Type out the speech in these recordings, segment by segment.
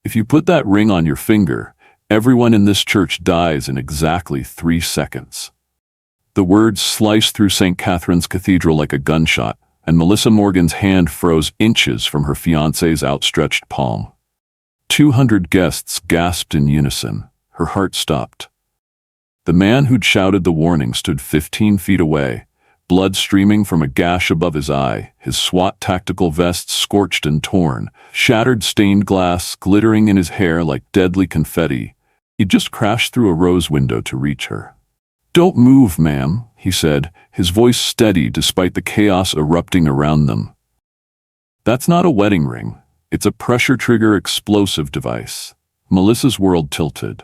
If you put that ring on your finger, everyone in this church dies in exactly 3 seconds. The words sliced through St. Catherine's Cathedral like a gunshot, and Melissa Morgan's hand froze inches from her fiancé's outstretched palm. 200 guests gasped in unison. Her heart stopped. The man who'd shouted the warning stood 15 feet away, blood streaming from a gash above his eye, his SWAT tactical vest scorched and torn, shattered stained glass glittering in his hair like deadly confetti. He'd just crashed through a rose window to reach her. "Don't move, ma'am," he said, his voice steady despite the chaos erupting around them. "That's not a wedding ring. It's a pressure trigger explosive device." Melissa's world tilted.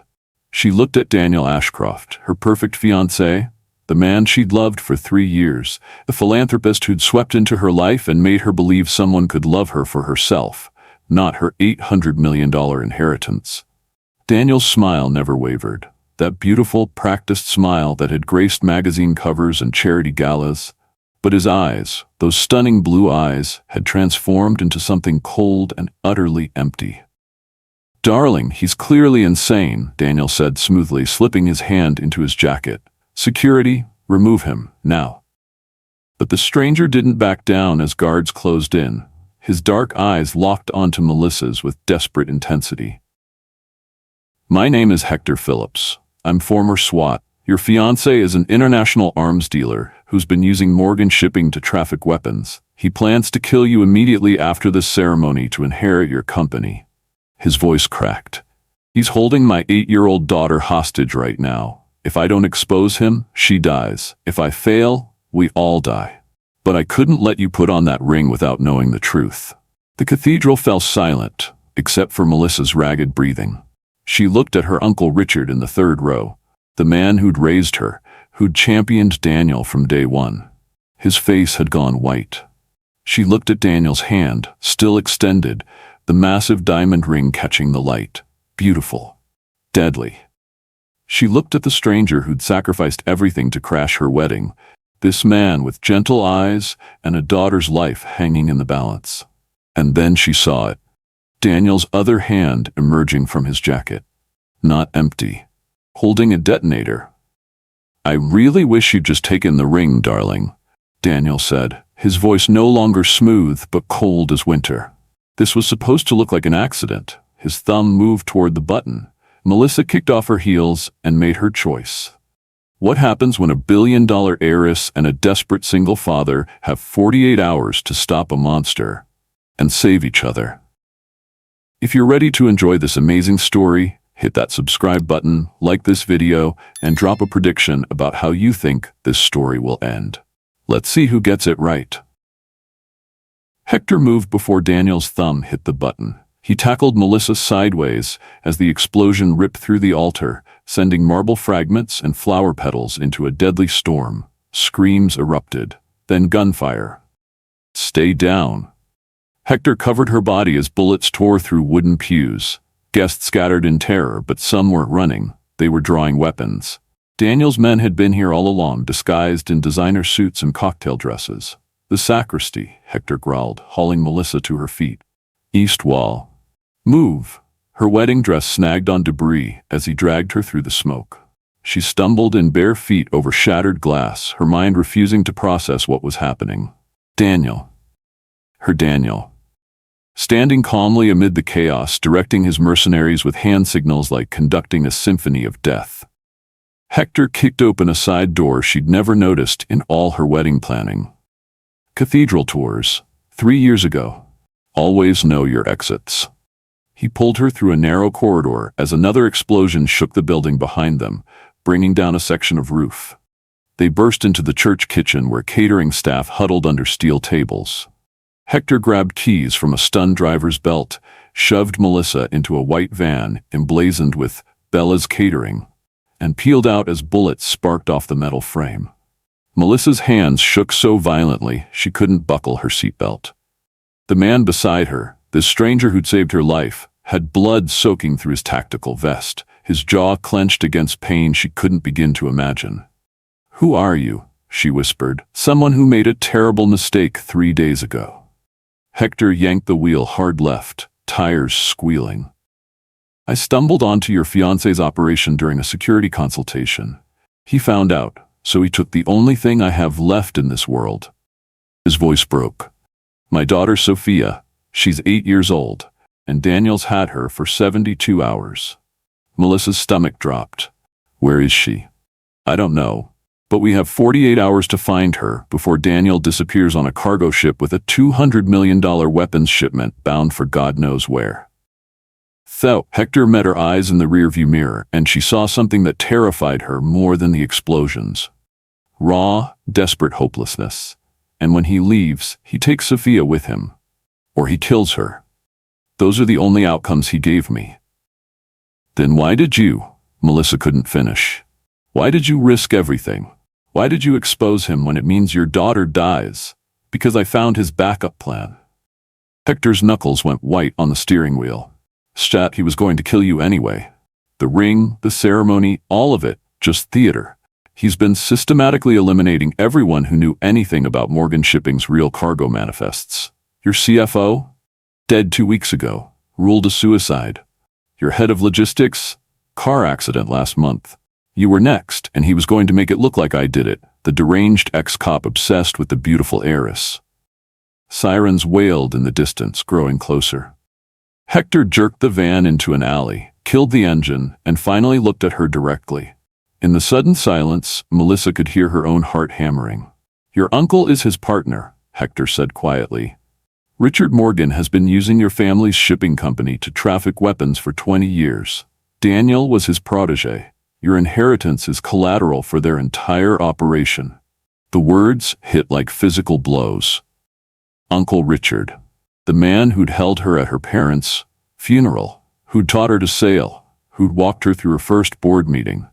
She looked at Daniel Ashcroft, her perfect fiancé, the man she'd loved for 3 years, the philanthropist who'd swept into her life and made her believe someone could love her for herself, not her $800 million inheritance. Daniel's smile never wavered, that beautiful, practiced smile that had graced magazine covers and charity galas. But his eyes, those stunning blue eyes, had transformed into something cold and utterly empty. "Darling, he's clearly insane," Daniel said smoothly, slipping his hand into his jacket. "Security, remove him, now." But the stranger didn't back down as guards closed in. His dark eyes locked onto Melissa's with desperate intensity. "My name is Hector Phillips. I'm former SWAT. Your fiancé is an international arms dealer who's been using Morgan shipping to traffic weapons. He plans to kill you immediately after this ceremony to inherit your company." His voice cracked. "He's holding my 8-year-old daughter hostage right now. If I don't expose him, she dies. If I fail, we all die. But I couldn't let you put on that ring without knowing the truth." The cathedral fell silent, except for Melissa's ragged breathing. She looked at her Uncle Richard in the 3rd row, the man who'd raised her, who'd championed Daniel from day one. His face had gone white. She looked at Daniel's hand, still extended, the massive diamond ring catching the light. Beautiful. Deadly. She looked at the stranger who'd sacrificed everything to crash her wedding, this man with gentle eyes and a daughter's life hanging in the balance. And then she saw it. Daniel's other hand emerging from his jacket. Not empty. Holding a detonator. "I really wish you'd just taken the ring, darling," Daniel said, his voice no longer smooth but cold as winter. This was supposed to look like an accident. His thumb moved toward the button. Melissa kicked off her heels and made her choice. What happens when a billion-dollar heiress and a desperate single father have 48 hours to stop a monster and save each other? If you're ready to enjoy this amazing story, hit that subscribe button, like this video, and drop a prediction about how you think this story will end. Let's see who gets it right. Hector moved before Daniel's thumb hit the button. He tackled Melissa sideways as the explosion ripped through the altar, sending marble fragments and flower petals into a deadly storm. Screams erupted, then gunfire. "Stay down." Hector covered her body as bullets tore through wooden pews. Guests scattered in terror, but some weren't running. They were drawing weapons. Daniel's men had been here all along, disguised in designer suits and cocktail dresses. "The sacristy," Hector growled, hauling Melissa to her feet. "East wall. Move." Her wedding dress snagged on debris as he dragged her through the smoke. She stumbled in bare feet over shattered glass, her mind refusing to process what was happening. Daniel. Her Daniel. Standing calmly amid the chaos, directing his mercenaries with hand signals like conducting a symphony of death. Hector kicked open a side door she'd never noticed in all her wedding planning. Cathedral tours. 3 years ago. Always know your exits. He pulled her through a narrow corridor as another explosion shook the building behind them, bringing down a section of roof. They burst into the church kitchen where catering staff huddled under steel tables. Hector grabbed keys from a stunned driver's belt, shoved Melissa into a white van emblazoned with Bella's Catering, and peeled out as bullets sparked off the metal frame. Melissa's hands shook so violently she couldn't buckle her seatbelt. The man beside her, this stranger who'd saved her life, had blood soaking through his tactical vest, his jaw clenched against pain she couldn't begin to imagine. "Who are you?" she whispered. "Someone who made a terrible mistake 3 days ago." Hector yanked the wheel hard left, tires squealing. I stumbled onto your fiancé's operation during a security consultation. He found out, so he took the only thing I have left in this world." His voice broke. "My daughter Sophia, she's 8 years old, and Daniel's had her for 72 hours. Melissa's stomach dropped. "Where is she?" "I don't know, but we have 48 hours to find her before Daniel disappears on a cargo ship with a $200 million weapons shipment bound for God knows where." Hector met her eyes in the rearview mirror, and she saw something that terrified her more than the explosions. Raw, desperate hopelessness. And when he leaves, he takes Sophia with him. Or he kills her. Those are the only outcomes he gave me. "Then why did you?" Melissa couldn't finish. "Why did you risk everything? Why did you expose him when it means your daughter dies?" "Because I found his backup plan." Hector's knuckles went white on the steering wheel. "Stat, he was going to kill you anyway. The ring, the ceremony, all of it, just theater. He's been systematically eliminating everyone who knew anything about Morgan Shipping's real cargo manifests. Your CFO? Dead 2 weeks ago. Ruled a suicide. Your head of logistics? Car accident last month. You were next, and he was going to make it look like I did it, the deranged ex-cop obsessed with the beautiful heiress." Sirens wailed in the distance, growing closer. Hector jerked the van into an alley, killed the engine, and finally looked at her directly. In the sudden silence, Melissa could hear her own heart hammering. "Your uncle is his partner," Hector said quietly. "Richard Morgan has been using your family's shipping company to traffic weapons for 20 years. Daniel was his protege. Your inheritance is collateral for their entire operation." The words hit like physical blows. Uncle Richard. The man who'd held her at her parents' funeral, who'd taught her to sail, who'd walked her through her first board meeting.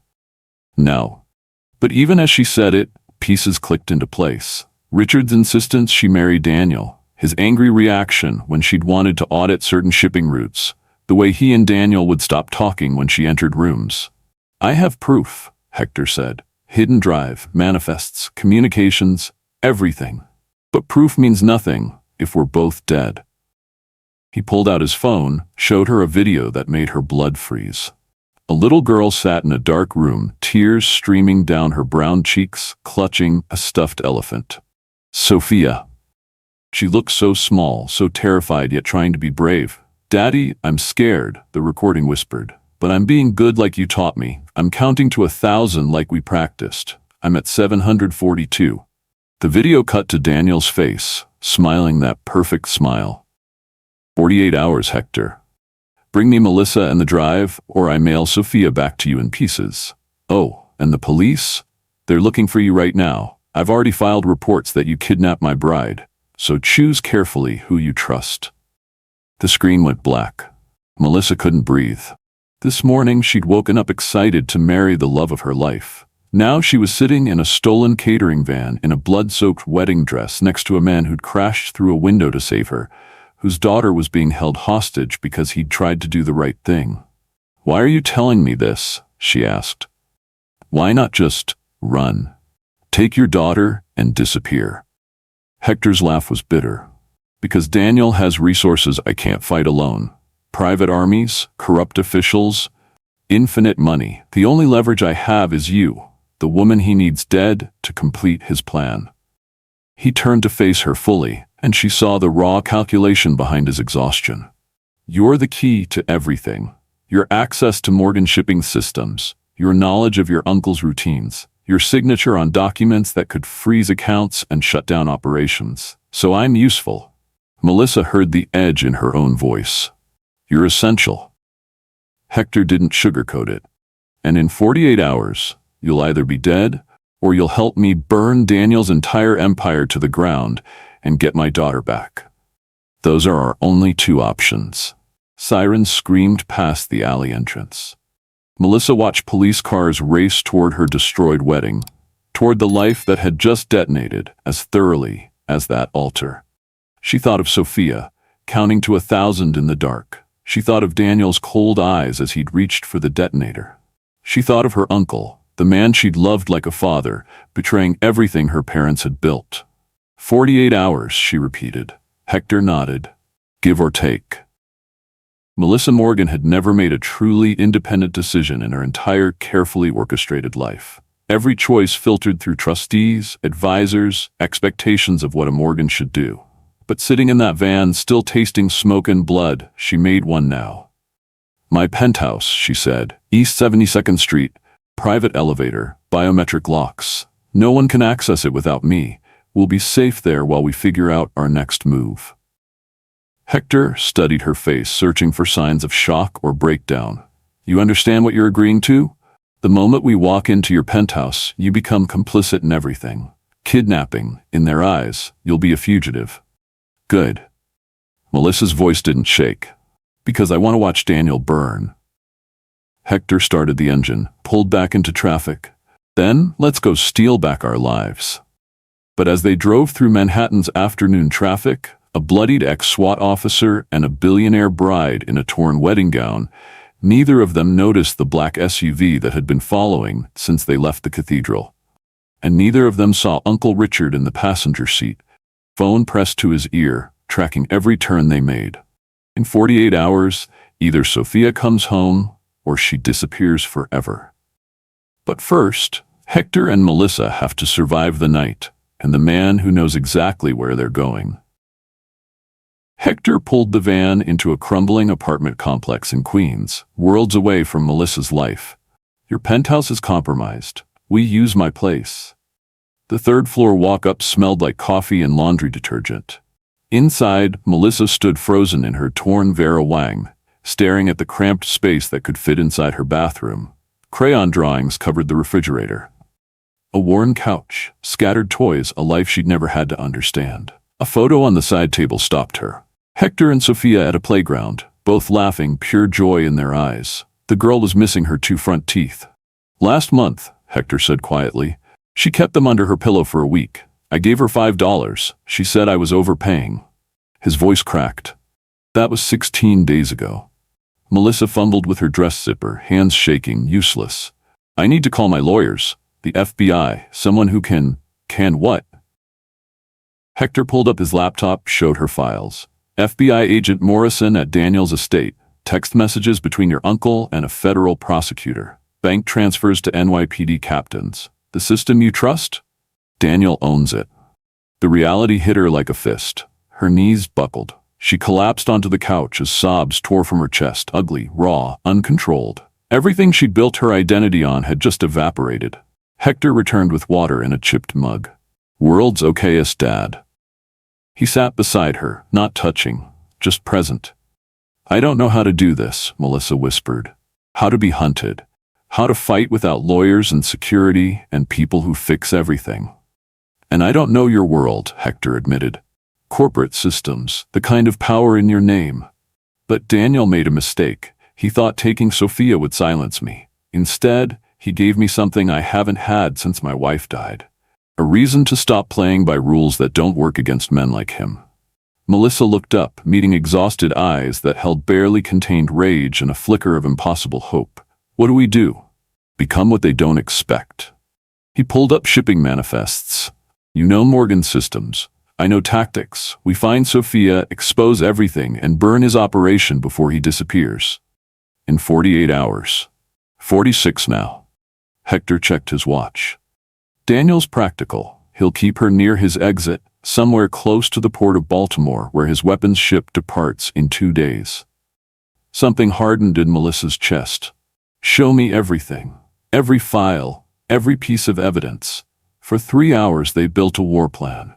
No. But even as she said it, pieces clicked into place. Richard's insistence she marry Daniel, his angry reaction when she'd wanted to audit certain shipping routes, the way he and Daniel would stop talking when she entered rooms. "I have proof," Hector said. "Hidden drive, manifests, communications, everything. But proof means nothing if we're both dead." He pulled out his phone, showed her a video that made her blood freeze. A little girl sat in a dark room, tears streaming down her brown cheeks, clutching a stuffed elephant. Sophia. She looked so small, so terrified yet trying to be brave. "Daddy, I'm scared," the recording whispered. "But I'm being good like you taught me. I'm counting to 1,000 like we practiced. I'm at 742. The video cut to Daniel's face, smiling that perfect smile. 48 hours, Hector. Bring me Melissa and the drive, or I mail Sophia back to you in pieces. Oh, and the police? They're looking for you right now. I've already filed reports that you kidnapped my bride, so choose carefully who you trust." The screen went black. Melissa couldn't breathe. This morning she'd woken up excited to marry the love of her life. Now she was sitting in a stolen catering van in a blood-soaked wedding dress next to a man who'd crashed through a window to save her, whose daughter was being held hostage because he'd tried to do the right thing. "Why are you telling me this?" she asked. "Why not just run? Take your daughter and disappear." Hector's laugh was bitter. "Because Daniel has resources I can't fight alone. Private armies, corrupt officials, infinite money. The only leverage I have is you, the woman he needs dead to complete his plan." He turned to face her fully, and she saw the raw calculation behind his exhaustion. "You're the key to everything. Your access to Morgan Shipping systems, your knowledge of your uncle's routines, your signature on documents that could freeze accounts and shut down operations. So I'm useful." Melissa heard the edge in her own voice. "You're essential." Hector didn't sugarcoat it. "And in 48 hours, you'll either be dead, or you'll help me burn Daniel's entire empire to the ground and get my daughter back. Those are our only 2 options." Sirens screamed past the alley entrance. Melissa watched police cars race toward her destroyed wedding, toward the life that had just detonated as thoroughly as that altar. She thought of Sophia, counting to 1,000 in the dark. She thought of Daniel's cold eyes as he'd reached for the detonator. She thought of her uncle, the man she'd loved like a father, betraying everything her parents had built. 48 hours, she repeated. Hector nodded. Give or take. Melissa Morgan had never made a truly independent decision in her entire carefully orchestrated life. Every choice filtered through trustees, advisors, expectations of what a Morgan should do. But sitting in that van, still tasting smoke and blood, she made one now. "My penthouse," she said, "East 72nd Street, private elevator, biometric locks. No one can access it without me. We'll be safe there while we figure out our next move." Hector studied her face, searching for signs of shock or breakdown. "You understand what you're agreeing to? The moment we walk into your penthouse, you become complicit in everything. Kidnapping, in their eyes, you'll be a fugitive." "Good." Melissa's voice didn't shake. "Because I want to watch Daniel burn." Hector started the engine, pulled back into traffic. "Then, let's go steal back our lives." But as they drove through Manhattan's afternoon traffic, a bloodied ex-SWAT officer and a billionaire bride in a torn wedding gown, neither of them noticed the black SUV that had been following since they left the cathedral. And neither of them saw Uncle Richard in the passenger seat, phone pressed to his ear, tracking every turn they made. In 48 hours, either Sophia comes home or she disappears forever. But first, Hector and Melissa have to survive the night and the man who knows exactly where they're going. Hector pulled the van into a crumbling apartment complex in Queens, worlds away from Melissa's life. "Your penthouse is compromised. We use my place." The third-floor walk-up smelled like coffee and laundry detergent. Inside, Melissa stood frozen in her torn Vera Wang, staring at the cramped space that could fit inside her bathroom. Crayon drawings covered the refrigerator. A worn couch, scattered toys, a life she'd never had to understand. A photo on the side table stopped her. Hector and Sophia at a playground, both laughing, pure joy in their eyes. The girl was missing her 2 front teeth. "Last month," Hector said quietly. "She kept them under her pillow for a week. I gave her $5. She said I was overpaying." His voice cracked. "That was 16 days ago." Melissa fumbled with her dress zipper, hands shaking, useless. "I need to call my lawyers. The FBI, someone who can what?" Hector pulled up his laptop, showed her files. "FBI agent Morrison at Daniel's estate. Text messages between your uncle and a federal prosecutor. Bank transfers to NYPD captains. The system you trust? Daniel owns it." The reality hit her like a fist. Her knees buckled. She collapsed onto the couch as sobs tore from her chest, ugly, raw, uncontrolled. Everything she'd built her identity on had just evaporated. Hector returned with water in a chipped mug. "World's okayest dad." He sat beside her, not touching, just present. "I don't know how to do this," Melissa whispered. "How to be hunted. How to fight without lawyers and security and people who fix everything." "And I don't know your world," Hector admitted. "Corporate systems, the kind of power in your name." But Daniel made a mistake. He thought taking Sophia would silence me. Instead, he gave me something I haven't had since my wife died. A reason to stop playing by rules that don't work against men like him. Melissa looked up, meeting exhausted eyes that held barely contained rage and a flicker of impossible hope. "What do we do?" "Become what they don't expect." He pulled up shipping manifests. "You know Morgan's systems. I know tactics. We find Sophia, expose everything, and burn his operation before he disappears. In 48 hours. 46 now." Hector checked his watch. "Daniel's practical. He'll keep her near his exit, somewhere close to the port of Baltimore, where his weapons ship departs in 2 days." Something hardened in Melissa's chest. "Show me everything. Every file. Every piece of evidence." For 3 hours they built a war plan.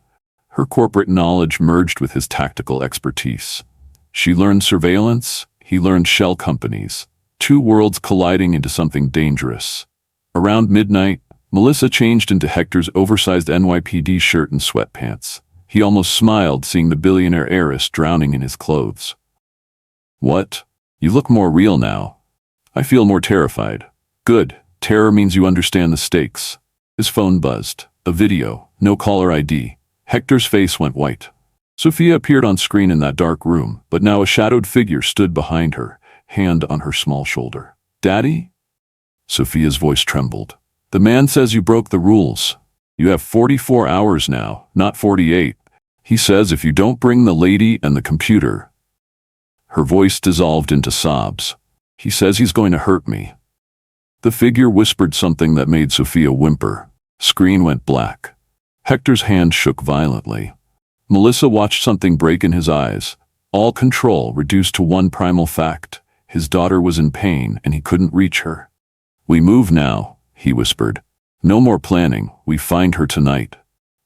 Her corporate knowledge merged with his tactical expertise. She learned surveillance, he learned shell companies. 2 worlds colliding into something dangerous. Around midnight, Melissa changed into Hector's oversized NYPD shirt and sweatpants. He almost smiled seeing the billionaire heiress drowning in his clothes. "What? You look more real now." "I feel more terrified." "Good. Terror means you understand the stakes." His phone buzzed. A video, no caller ID. Hector's face went white. Sophia appeared on screen in that dark room, but now a shadowed figure stood behind her, hand on her small shoulder. "Daddy?" Sophia's voice trembled. "The man says you broke the rules. You have 44 hours now, not 48. He says if you don't bring the lady and the computer." Her voice dissolved into sobs. "He says he's going to hurt me." The figure whispered something that made Sophia whimper. Screen went black. Hector's hand shook violently. Melissa watched something break in his eyes, all control reduced to one primal fact. His daughter was in pain and he couldn't reach her. "We move now," he whispered. "No more planning, we find her tonight."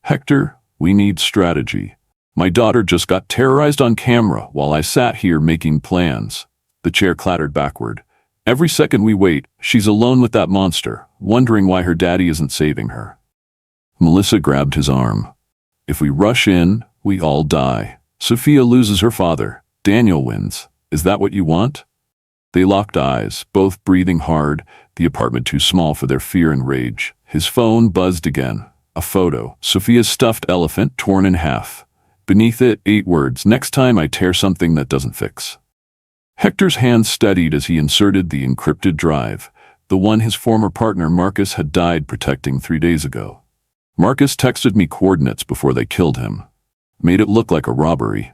"Hector, we need strategy. My daughter just got terrorized on camera while I sat here making plans." The chair clattered backward. "Every second we wait, she's alone with that monster, wondering why her daddy isn't saving her." Melissa grabbed his arm. "If we rush in, we all die. Sophia loses her father. Daniel wins. Is that what you want?" They locked eyes, both breathing hard, the apartment too small for their fear and rage. His phone buzzed again. A photo. Sophia's stuffed elephant torn in half. Beneath it, 8 words, "Next time I tear something that doesn't fix." Hector's hand steadied as he inserted the encrypted drive, the one his former partner Marcus had died protecting 3 days ago. Marcus texted me coordinates before they killed him. Made it look like a robbery.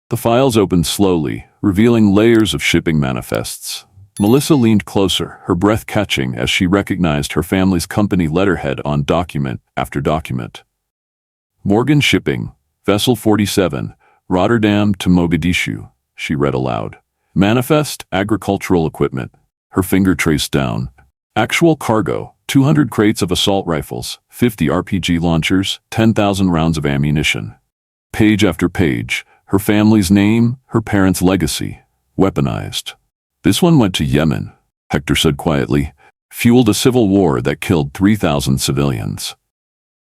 The files opened slowly, revealing layers of shipping manifests. Melissa leaned closer, her breath catching as she recognized her family's company letterhead on document after document. "Morgan Shipping, Vessel 47, Rotterdam to Mogadishu," she read aloud. "Manifest, agricultural equipment." Her finger traced down. "Actual cargo, 200 crates of assault rifles, 50 RPG launchers, 10,000 rounds of ammunition." Page after page, her family's name, her parents' legacy, weaponized. "This one went to Yemen," Hector said quietly, "fueled a civil war that killed 3,000 civilians."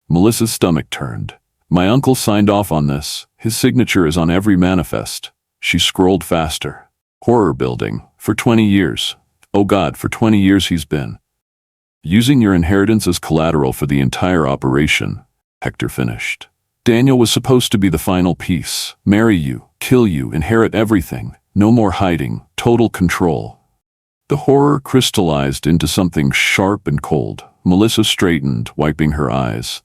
Melissa's stomach turned. "My uncle signed off on this. His signature is on every manifest." She scrolled faster. "Horror building, for 20 years. Oh God, for 20 years he's been using your inheritance as collateral for the entire operation," Hector finished. "Daniel was supposed to be the final piece. Marry you, kill you, inherit everything. No more hiding, total control." The horror crystallized into something sharp and cold. Melissa straightened, wiping her eyes.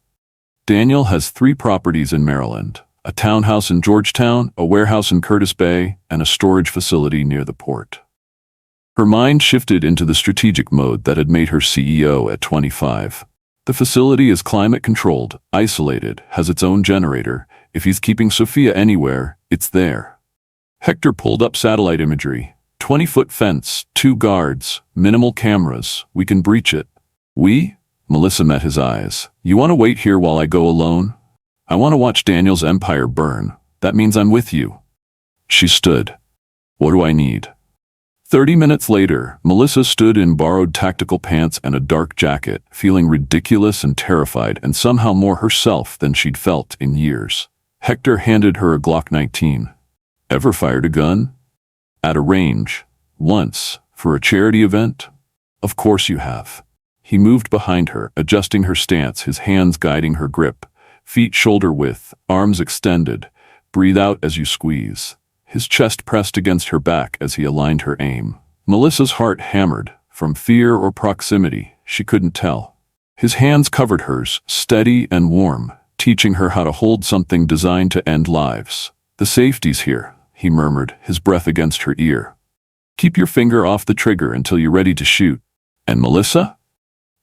"Daniel has 3 properties in Maryland. A townhouse in Georgetown, a warehouse in Curtis Bay, and a storage facility near the port." Her mind shifted into the strategic mode that had made her CEO at 25. The facility is climate-controlled, isolated, has its own generator. If he's keeping Sophia anywhere, it's there. Hector pulled up satellite imagery. 20-foot fence, 2 guards, minimal cameras. We can breach it. "We?" Melissa met his eyes. "You want to wait here while I go alone? I want to watch Daniel's empire burn. That means I'm with you." She stood. "What do I need?" 30 minutes later, Melissa stood in borrowed tactical pants and a dark jacket, feeling ridiculous and terrified and somehow more herself than she'd felt in years. Hector handed her a Glock 19. "Ever fired a gun?" "At a range. Once. For a charity event?" "Of course you have." He moved behind her, adjusting her stance, his hands guiding her grip. Feet shoulder width, arms extended. Breathe out as you squeeze. His chest pressed against her back as he aligned her aim. Melissa's heart hammered. From fear or proximity, she couldn't tell. His hands covered hers, steady and warm, teaching her how to hold something designed to end lives. "The safety's here," he murmured, his breath against her ear. "Keep your finger off the trigger until you're ready to shoot." "And Melissa?"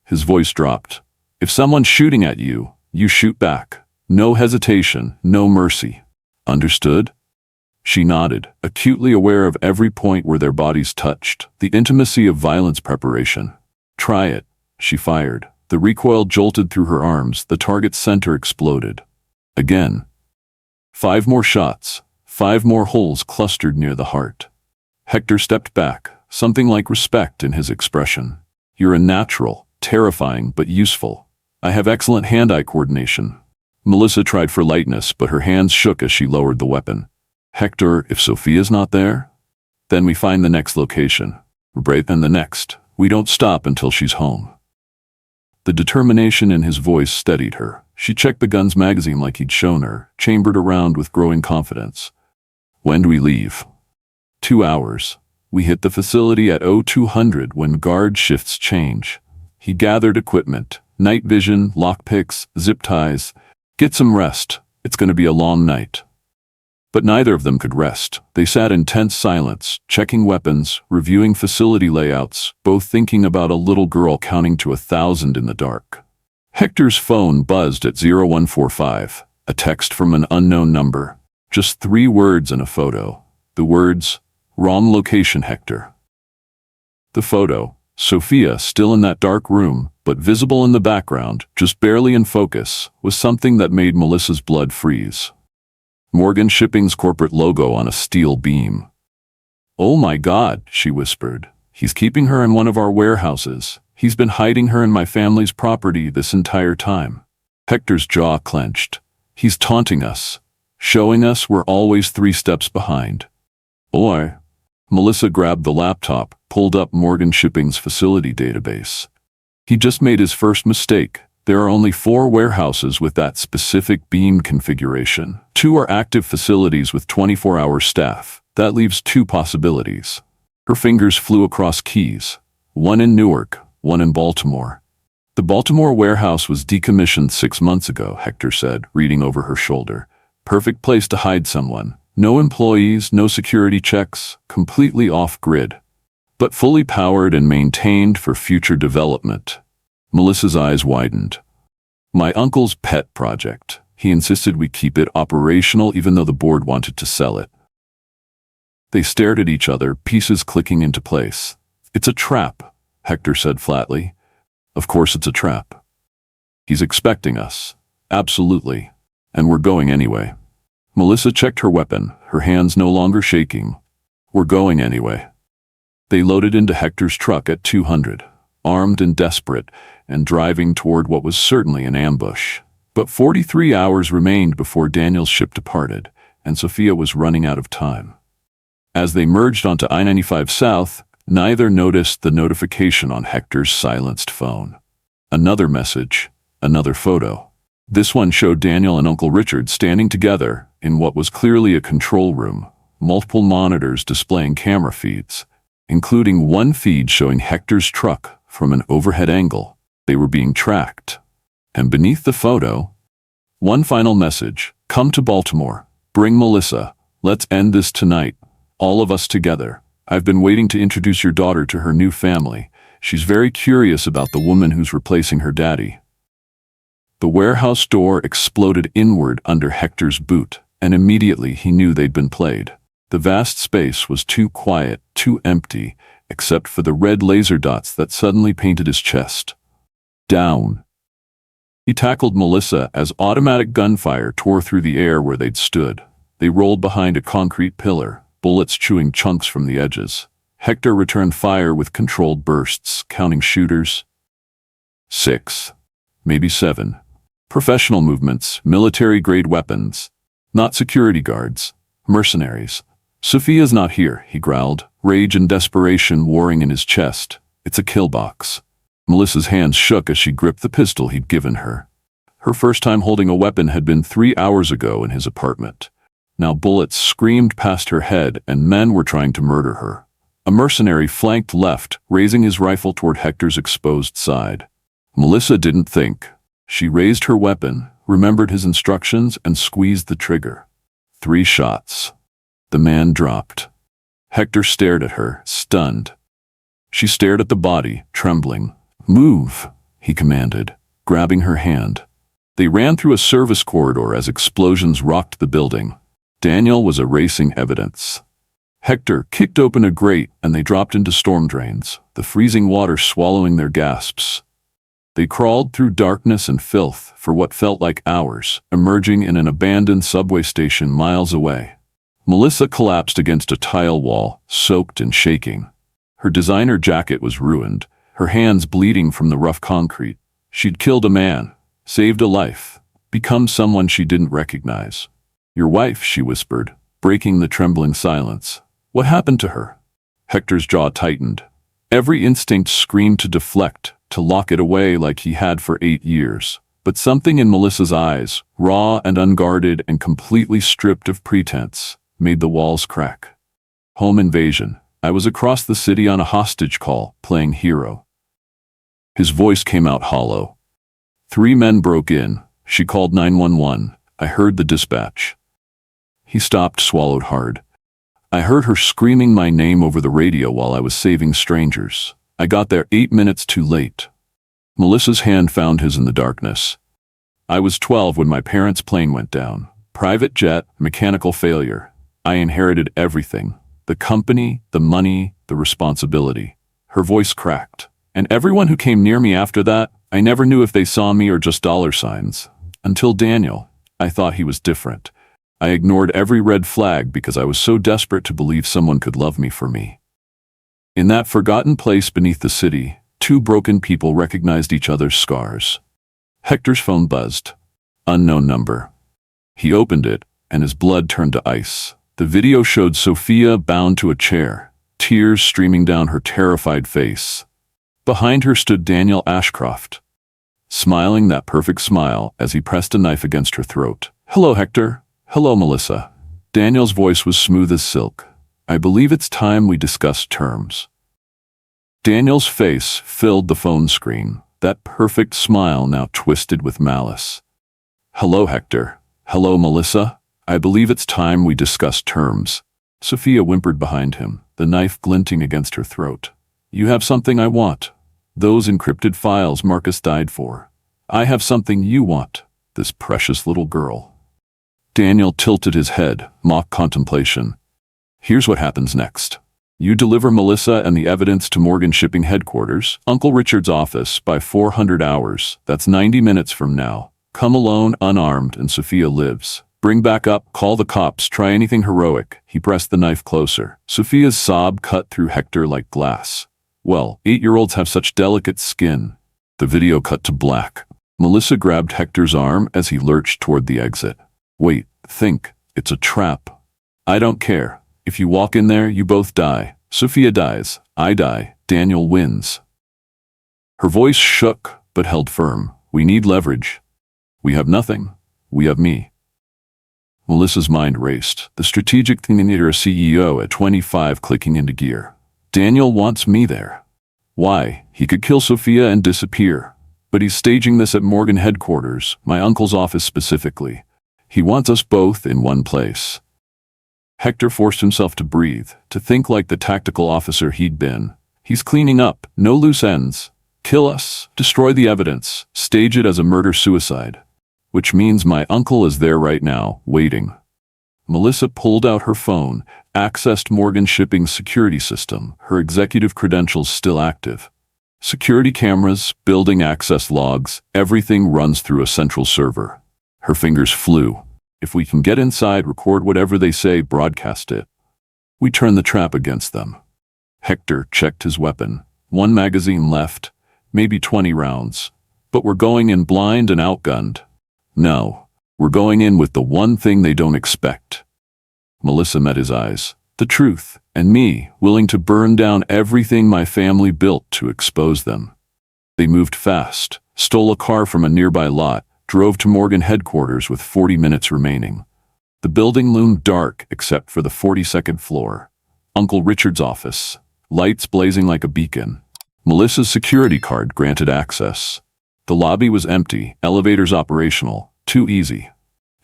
His voice dropped. "If someone's shooting at you, you shoot back. No hesitation, no mercy. Understood?" She nodded, acutely aware of every point where their bodies touched, the intimacy of violence preparation. "Try it." She fired. The recoil jolted through her arms, the target's center exploded. Again. 5 more shots, 5 more holes clustered near the heart. Hector stepped back, something like respect in his expression. "You're a natural, terrifying but useful. I have excellent hand-eye coordination." Melissa tried for lightness, but her hands shook as she lowered the weapon. "Hector, if Sophia's not there, then we find the next location. Right then the next. We don't stop until she's home." The determination in his voice steadied her. She checked the gun's magazine like he'd shown her, chambered around with growing confidence. "When do we leave?" 2 hours. We hit the facility at 0200 when guard shifts change. He gathered equipment, night vision, lockpicks, zip ties. "Get some rest. It's going to be a long night." But neither of them could rest. They sat in tense silence, checking weapons, reviewing facility layouts, both thinking about a little girl counting to 1,000 in the dark. Hector's phone buzzed at 0145, a text from an unknown number. Just 3 words and a photo. The words, "Wrong location, Hector." The photo, Sophia still in that dark room, but visible in the background, just barely in focus, was something that made Melissa's blood freeze. Morgan Shipping's corporate logo on a steel beam. "Oh my God," she whispered. "He's keeping her in one of our warehouses. He's been hiding her in my family's property this entire time." Hector's jaw clenched. "He's taunting us, showing us we're always 3 steps behind." "Oi." Melissa grabbed the laptop, pulled up Morgan Shipping's facility database. He just made his first mistake. There are only 4 warehouses with that specific beam configuration. 2 are active facilities with 24-hour staff. That leaves 2 possibilities. Her fingers flew across keys. 1 in Newark, 1 in Baltimore. The Baltimore warehouse was decommissioned 6 months ago, Hector said, reading over her shoulder. Perfect place to hide someone. No employees, no security checks, completely off-grid. But fully powered and maintained for future development. Melissa's eyes widened. "My uncle's pet project. He insisted we keep it operational even though the board wanted to sell it." They stared at each other, pieces clicking into place. "It's a trap," Hector said flatly. "Of course it's a trap. He's expecting us. Absolutely. And we're going anyway." Melissa checked her weapon, her hands no longer shaking. "We're going anyway." They loaded into Hector's truck at 200, armed and desperate, and driving toward what was certainly an ambush. But 43 hours remained before Daniel's ship departed, and Sophia was running out of time. As they merged onto I-95 South, neither noticed the notification on Hector's silenced phone. Another message, another photo. This one showed Daniel and Uncle Richard standing together in what was clearly a control room, multiple monitors displaying camera feeds, including one feed showing Hector's truck from an overhead angle. They were being tracked. And beneath the photo, one final message: "Come to Baltimore. Bring Melissa. Let's end this tonight. All of us together. I've been waiting to introduce your daughter to her new family. She's very curious about the woman who's replacing her daddy." The warehouse door exploded inward under Hector's boot, and immediately he knew they'd been played. The vast space was too quiet, too empty, except for the red laser dots that suddenly painted his chest. Down. He tackled Melissa as automatic gunfire tore through the air where they'd stood. They rolled behind a concrete pillar, bullets chewing chunks from the edges. Hector returned fire with controlled bursts, counting shooters. 6, maybe 7. Professional movements, military-grade weapons. Not security guards. Mercenaries. "Sophia's not here," he growled, rage and desperation warring in his chest. "It's a kill box." Melissa's hands shook as she gripped the pistol he'd given her. Her first time holding a weapon had been 3 hours ago in his apartment. Now bullets screamed past her head and men were trying to murder her. A mercenary flanked left, raising his rifle toward Hector's exposed side. Melissa didn't think. She raised her weapon, remembered his instructions, and squeezed the trigger. 3 shots. The man dropped. Hector stared at her, stunned. She stared at the body, trembling. "Move," he commanded, grabbing her hand. They ran through a service corridor as explosions rocked the building. Daniel was erasing evidence. Hector kicked open a grate and they dropped into storm drains, the freezing water swallowing their gasps. They crawled through darkness and filth for what felt like hours, emerging in an abandoned subway station miles away. Melissa collapsed against a tile wall, soaked and shaking. Her designer jacket was ruined, her hands bleeding from the rough concrete. She'd killed a man, saved a life, become someone she didn't recognize. "Your wife," she whispered, breaking the trembling silence. "What happened to her?" Hector's jaw tightened. Every instinct screamed to deflect, to lock it away like he had for 8 years. But something in Melissa's eyes, raw and unguarded and completely stripped of pretense, made the walls crack. "Home invasion. I was across the city on a hostage call, playing hero." His voice came out hollow. 3 men broke in. She called 911. I heard the dispatch. He stopped, swallowed hard. I heard her screaming my name over the radio while I was saving strangers. I got there 8 minutes too late. Melissa's hand found his in the darkness. I was 12 when my parents' plane went down. Private jet, mechanical failure. I inherited everything. The company, the money, the responsibility. Her voice cracked. And everyone who came near me after that, I never knew if they saw me or just dollar signs. Until Daniel, I thought he was different. I ignored every red flag because I was so desperate to believe someone could love me for me. In that forgotten place beneath the city, two broken people recognized each other's scars. Hector's phone buzzed. Unknown number. He opened it, and his blood turned to ice. The video showed Sophia bound to a chair, tears streaming down her terrified face. Behind her stood Daniel Ashcroft, smiling that perfect smile as he pressed a knife against her throat. "Hello, Hector. Hello, Melissa." Daniel's voice was smooth as silk. "I believe it's time we discuss terms." Daniel's face filled the phone screen, that perfect smile now twisted with malice. "Hello, Hector. Hello, Melissa. I believe it's time we discuss terms." Sophia whimpered behind him, the knife glinting against her throat. "You have something I want. Those encrypted files Marcus died for. I have something you want, this precious little girl." Daniel tilted his head, mock contemplation. "Here's what happens next. You deliver Melissa and the evidence to Morgan Shipping Headquarters, Uncle Richard's office, by 400 hours. That's 90 minutes from now. Come alone, unarmed, and Sophia lives. Bring back up, call the cops, try anything heroic." He pressed the knife closer. Sophia's sob cut through Hector like glass. "Well, 8-year-olds have such delicate skin." The video cut to black. Melissa grabbed Hector's arm as he lurched toward the exit. "Wait, think. It's a trap. I don't care. If you walk in there, you both die. Sophia dies. I die. Daniel wins." Her voice shook, but held firm. "We need leverage. We have nothing. We have me." Melissa's mind raced. The strategic thinker CEO at 25 clicking into gear. "Daniel wants me there. Why? He could kill Sophia and disappear. But he's staging this at Morgan headquarters, my uncle's office specifically. He wants us both in one place." Hector forced himself to breathe, to think like the tactical officer he'd been. "He's cleaning up, no loose ends. Kill us, destroy the evidence, stage it as a murder-suicide. Which means my uncle is there right now, waiting." Melissa pulled out her phone, accessed Morgan Shipping's security system, her executive credentials still active. Security cameras, building access logs, everything runs through a central server. Her fingers flew. "If we can get inside, record whatever they say, broadcast it. We turn the trap against them." Hector checked his weapon. 1 magazine left, maybe 20 rounds. "But we're going in blind and outgunned." "No, we're going in with the one thing they don't expect." Melissa met his eyes. "The truth, and me, willing to burn down everything my family built to expose them." They moved fast, stole a car from a nearby lot, drove to Morgan headquarters with 40 minutes remaining. The building loomed dark except for the 42nd floor. Uncle Richard's office, lights blazing like a beacon. Melissa's security card granted access. The lobby was empty, elevators operational, too easy.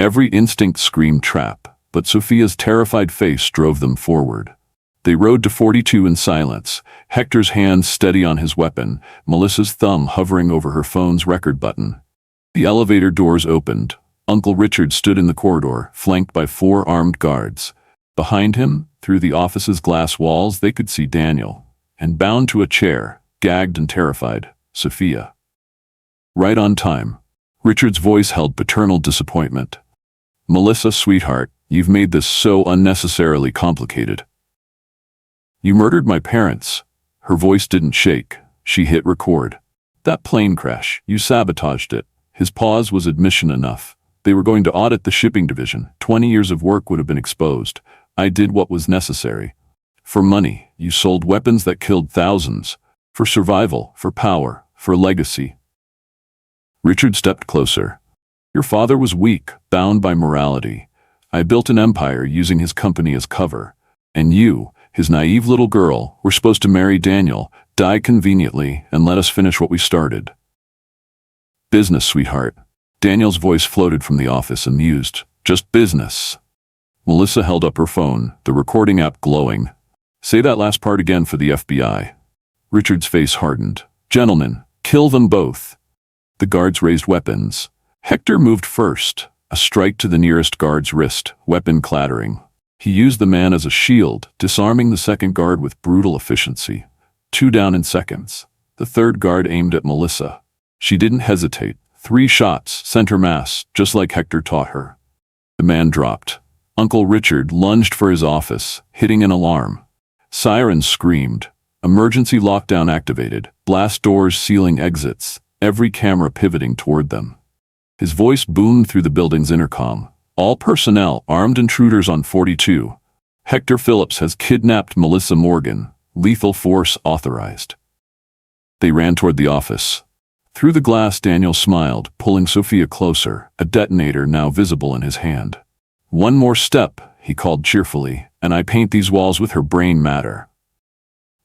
Every instinct screamed trap, but Sophia's terrified face drove them forward. They rode to 42 in silence, Hector's hands steady on his weapon, Melissa's thumb hovering over her phone's record button. The elevator doors opened. Uncle Richard stood in the corridor, flanked by 4 armed guards. Behind him, through the office's glass walls, they could see Daniel. And bound to a chair, gagged and terrified, Sophia. "Right on time." Richard's voice held paternal disappointment. "Melissa, sweetheart, you've made this so unnecessarily complicated. You murdered my parents." Her voice didn't shake. She hit record. "That plane crash, you sabotaged it." His pause was admission enough. They were going to audit the shipping division. 20 years of work would have been exposed. I did what was necessary. For money, you sold weapons that killed thousands. For survival, for power, for legacy. Richard stepped closer. Your father was weak, bound by morality. I built an empire using his company as cover. And you, his naive little girl, were supposed to marry Daniel, die conveniently, and let us finish what we started. Business, sweetheart. Daniel's voice floated from the office, amused. Just business. Melissa held up her phone, the recording app glowing. Say that last part again for the FBI. Richard's face hardened. Gentlemen, kill them both. The guards raised weapons. Hector moved first, a strike to the nearest guard's wrist, weapon clattering. He used the man as a shield, disarming the second guard with brutal efficiency. 2 down in seconds. The third guard aimed at Melissa. She didn't hesitate. 3 shots, center mass, just like Hector taught her. The man dropped. Uncle Richard lunged for his office, hitting an alarm. Sirens screamed. Emergency lockdown activated, blast doors sealing exits, every camera pivoting toward them. His voice boomed through the building's intercom. All personnel, armed intruders on 42. Hector Phillips has kidnapped Melissa Morgan. Lethal force authorized. They ran toward the office. Through the glass, Daniel smiled, pulling Sophia closer, a detonator now visible in his hand. One more step, he called cheerfully, and I paint these walls with her brain matter.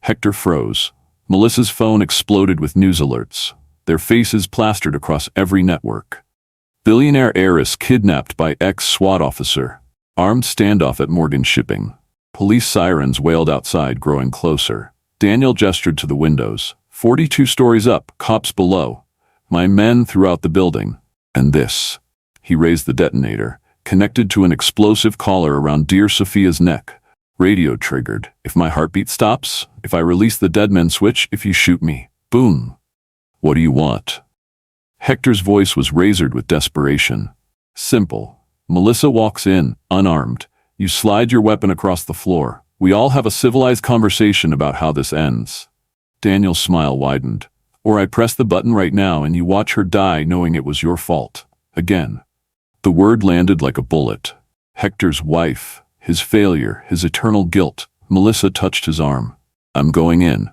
Hector froze. Melissa's phone exploded with news alerts, their faces plastered across every network. Billionaire heiress kidnapped by ex-SWAT officer. Armed standoff at Morgan Shipping. Police sirens wailed outside, growing closer. Daniel gestured to the windows. 42 stories up, cops below. My men throughout the building. And this. He raised the detonator, connected to an explosive collar around dear Sophia's neck. Radio triggered. If my heartbeat stops, if I release the dead men switch, if you shoot me. Boom. What do you want? Hector's voice was razored with desperation. Simple. Melissa walks in, unarmed. You slide your weapon across the floor. We all have a civilized conversation about how this ends. Daniel's smile widened. Or I press the button right now and you watch her die knowing it was your fault. Again. The word landed like a bullet. Hector's wife, his failure, his eternal guilt. Melissa touched his arm. I'm going in.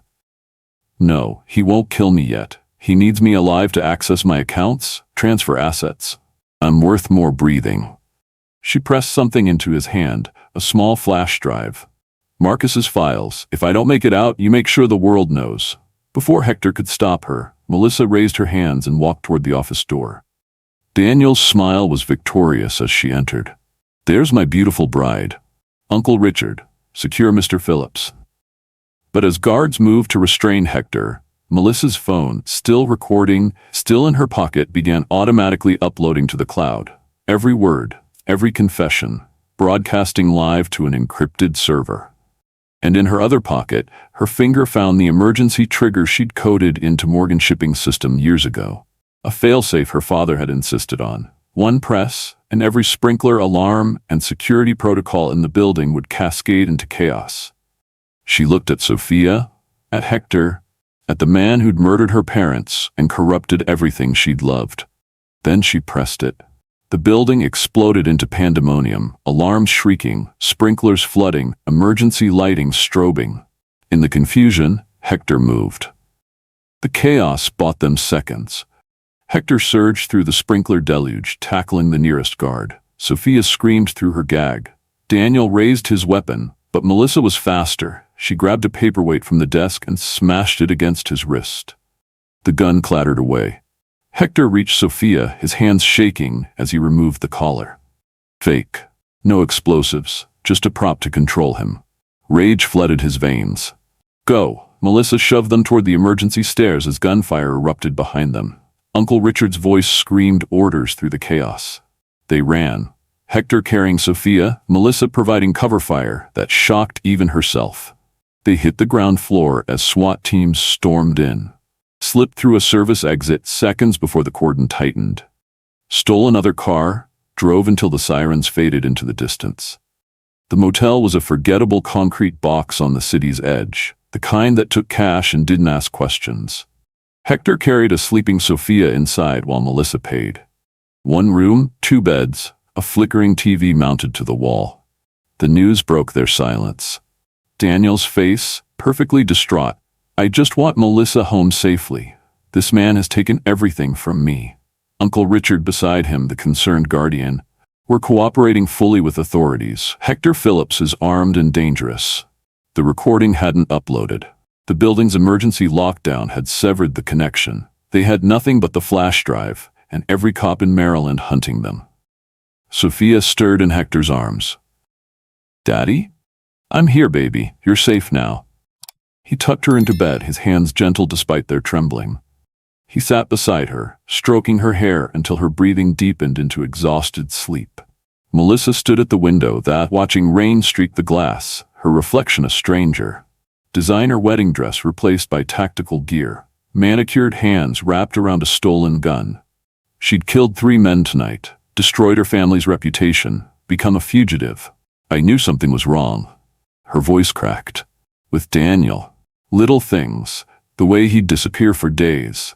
No, he won't kill me yet. He needs me alive to access my accounts, transfer assets. I'm worth more breathing. She pressed something into his hand, a small flash drive. Marcus's files. If I don't make it out, you make sure the world knows. Before Hector could stop her, Melissa raised her hands and walked toward the office door. Daniel's smile was victorious as she entered. There's my beautiful bride. Uncle Richard, secure Mr. Phillips. But as guards moved to restrain Hector, Melissa's phone, still recording, still in her pocket, began automatically uploading to the cloud. Every word, every confession, broadcasting live to an encrypted server. And in her other pocket, her finger found the emergency trigger she'd coded into Morgan Shipping's system years ago. A failsafe her father had insisted on. One press, and every sprinkler, alarm, and security protocol in the building would cascade into chaos. She looked at Sophia, at Hector, at the man who'd murdered her parents and corrupted everything she'd loved. Then she pressed it. The building exploded into pandemonium, alarms shrieking, sprinklers flooding, emergency lighting strobing. In the confusion, Hector moved. The chaos bought them seconds. Hector surged through the sprinkler deluge, tackling the nearest guard. Sophia screamed through her gag. Daniel raised his weapon, but Melissa was faster. She grabbed a paperweight from the desk and smashed it against his wrist. The gun clattered away. Hector reached Sophia, his hands shaking as he removed the collar. Fake. No explosives, just a prop to control him. Rage flooded his veins. Go. Melissa shoved them toward the emergency stairs as gunfire erupted behind them. Uncle Richard's voice screamed orders through the chaos. They ran. Hector carrying Sophia, Melissa providing cover fire that shocked even herself. They hit the ground floor as SWAT teams stormed in. Slipped through a service exit seconds before the cordon tightened. Stole another car, drove until the sirens faded into the distance. The motel was a forgettable concrete box on the city's edge, the kind that took cash and didn't ask questions. Hector carried a sleeping Sophia inside while Melissa paid. 1 room, 2 beds, a flickering TV mounted to the wall. The news broke their silence. Daniel's face, perfectly distraught. I just want Melissa home safely. This man has taken everything from me. Uncle Richard beside him, the concerned guardian. We're cooperating fully with authorities. Hector Phillips is armed and dangerous. The recording hadn't uploaded. The building's emergency lockdown had severed the connection. They had nothing but the flash drive, and every cop in Maryland hunting them. Sophia stirred in Hector's arms. Daddy? I'm here, baby. You're safe now. He tucked her into bed, his hands gentle despite their trembling. He sat beside her, stroking her hair until her breathing deepened into exhausted sleep. Melissa stood at the window, watching rain streak the glass, her reflection a stranger. Designer wedding dress replaced by tactical gear, manicured hands wrapped around a stolen gun. She'd killed 3 men tonight, destroyed her family's reputation, become a fugitive. I knew something was wrong. Her voice cracked. With Daniel. Little things, the way he'd disappear for days.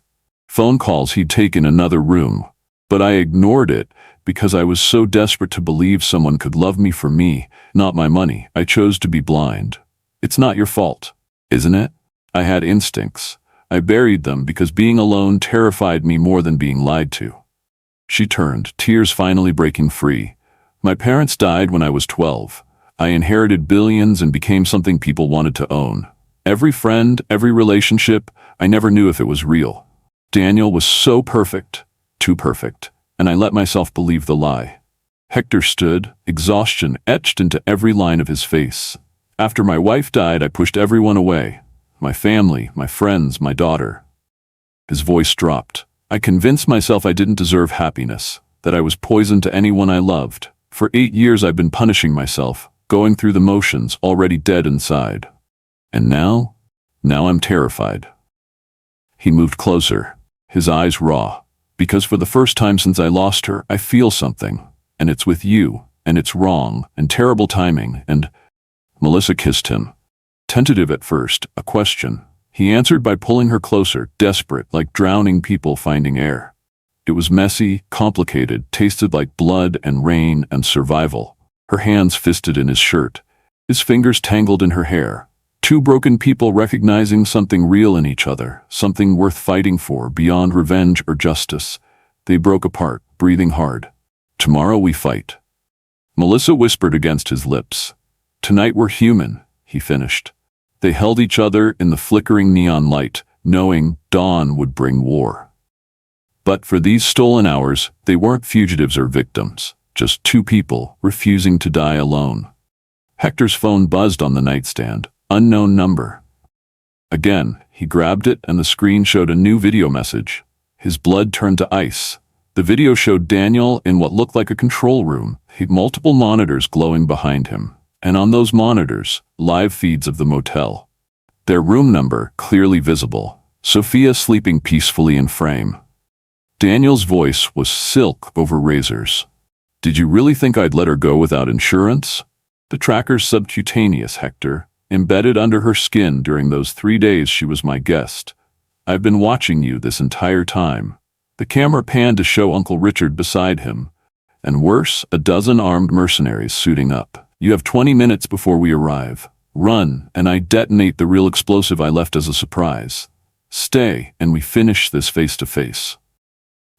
Phone calls he'd take in another room. But I ignored it because I was so desperate to believe someone could love me for me, not my money. I chose to be blind. It's not your fault, isn't it? I had instincts. I buried them because being alone terrified me more than being lied to. She turned, tears finally breaking free. My parents died when I was 12. I inherited billions and became something people wanted to own. Every friend, every relationship, I never knew if it was real. Daniel was so perfect, too perfect, and I let myself believe the lie. Hector stood, exhaustion etched into every line of his face. After my wife died, I pushed everyone away. My family, my friends, my daughter. His voice dropped. I convinced myself I didn't deserve happiness, that I was poison to anyone I loved. For 8 years I've been punishing myself, going through the motions, already dead inside. And now I'm terrified. He moved closer, his eyes raw. Because for the first time since I lost her, I feel something. And it's with you, and it's wrong, and terrible timing, and... Melissa kissed him. Tentative at first, a question. He answered by pulling her closer, desperate, like drowning people finding air. It was messy, complicated, tasted like blood and rain and survival. Her hands fisted in his shirt, his fingers tangled in her hair. 2 broken people recognizing something real in each other, something worth fighting for beyond revenge or justice. They broke apart, breathing hard. Tomorrow we fight. Melissa whispered against his lips. Tonight we're human, he finished. They held each other in the flickering neon light, knowing dawn would bring war. But for these stolen hours, they weren't fugitives or victims, just 2 people refusing to die alone. Hector's phone buzzed on the nightstand, unknown number. Again, he grabbed it and the screen showed a new video message. His blood turned to ice. The video showed Daniel in what looked like a control room, multiple monitors glowing behind him. And on those monitors, live feeds of the motel. Their room number clearly visible. Sophia sleeping peacefully in frame. Daniel's voice was silk over razors. Did you really think I'd let her go without insurance? The tracker's subcutaneous, Hector, embedded under her skin during those 3 days she was my guest. I've been watching you this entire time. The camera panned to show Uncle Richard beside him. And worse, a dozen armed mercenaries suiting up. You have 20 minutes before we arrive. Run, and I detonate the real explosive I left as a surprise. Stay, and we finish this face to face.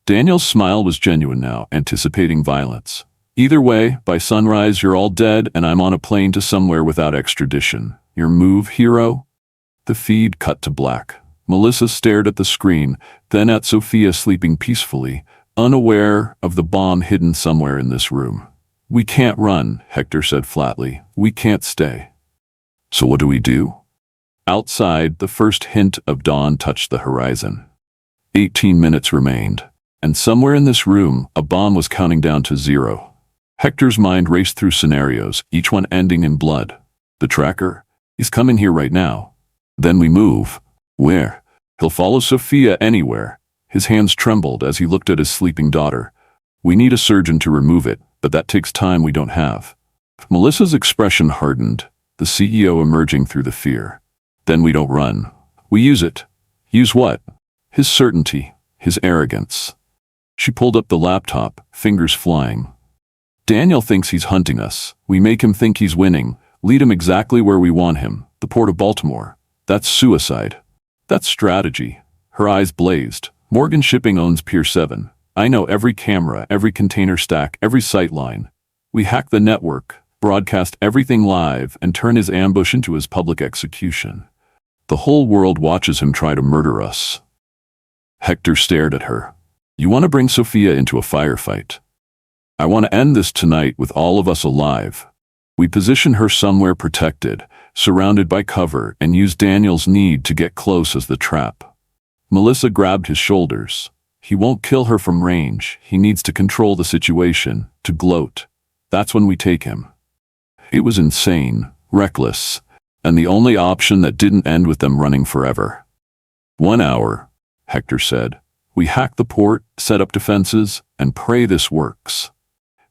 Daniel's smile was genuine now, anticipating violence. Either way, by sunrise you're all dead and I'm on a plane to somewhere without extradition. Your move, hero? The feed cut to black. Melissa stared at the screen, then at Sophia sleeping peacefully, unaware of the bomb hidden somewhere in this room. We can't run, Hector said flatly. We can't stay. So what do we do? Outside, the first hint of dawn touched the horizon. 18 minutes remained, and somewhere in this room, a bomb was counting down to 0. Hector's mind raced through scenarios, each one ending in blood. The tracker? He's coming here right now. Then we move. Where? He'll follow Sophia anywhere. His hands trembled as he looked at his sleeping daughter. We need a surgeon to remove it, but that takes time we don't have. Melissa's expression hardened, the CEO emerging through the fear. Then we don't run. We use it. Use what? His certainty, his arrogance. She pulled up the laptop, fingers flying. Daniel thinks he's hunting us. We make him think he's winning, lead him exactly where we want him, the port of Baltimore. That's suicide. That's strategy. Her eyes blazed. Morgan Shipping owns Pier 7. I know every camera, every container stack, every sight line. We hack the network, broadcast everything live, and turn his ambush into his public execution. The whole world watches him try to murder us. Hector stared at her. You want to bring Sophia into a firefight. I want to end this tonight with all of us alive. We position her somewhere protected, surrounded by cover, and use Daniel's need to get close as the trap. Melissa grabbed his shoulders. He won't kill her from range. He needs to control the situation, to gloat. That's when we take him. It was insane, reckless, and the only option that didn't end with them running forever. 1 hour, Hector said. We hack the port, set up defenses, and pray this works.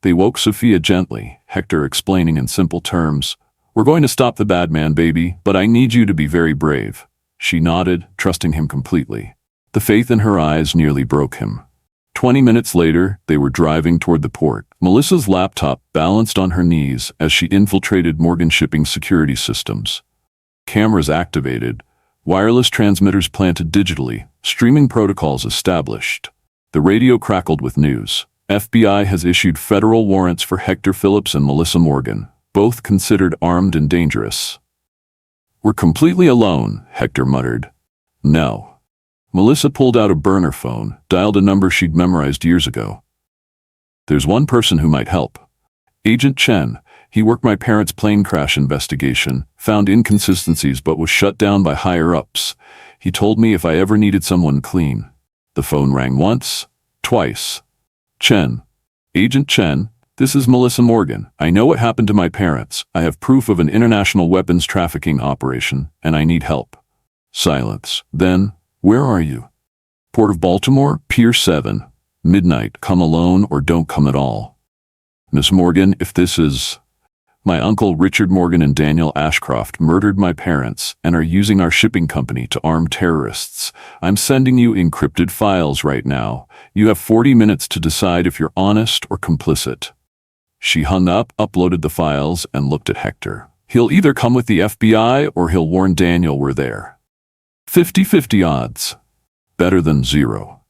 They woke Sophia gently, Hector explaining in simple terms. We're going to stop the bad man, baby, but I need you to be very brave. She nodded, trusting him completely. The faith in her eyes nearly broke him. 20 minutes later, they were driving toward the port. Melissa's laptop balanced on her knees as she infiltrated Morgan Shipping's security systems. Cameras activated, wireless transmitters planted digitally, streaming protocols established. The radio crackled with news. FBI has issued federal warrants for Hector Phillips and Melissa Morgan, both considered armed and dangerous. We're completely alone, Hector muttered. No. Melissa pulled out a burner phone, dialed a number she'd memorized years ago. There's one person who might help. Agent Chen. He worked my parents' plane crash investigation, found inconsistencies but was shut down by higher-ups. He told me if I ever needed someone clean. The phone rang once, twice. Chen. Agent Chen, this is Melissa Morgan. I know what happened to my parents. I have proof of an international weapons trafficking operation, and I need help. Silence. Then, where are you? Port of Baltimore, Pier 7. Midnight. Come alone or don't come at all. Miss Morgan, if this is... My uncle Richard Morgan and Daniel Ashcroft murdered my parents and are using our shipping company to arm terrorists. I'm sending you encrypted files right now. You have 40 minutes to decide if you're honest or complicit. She hung up, uploaded the files, and looked at Hector. He'll either come with the FBI or he'll warn Daniel we're there. 50-50 odds. Better than zero.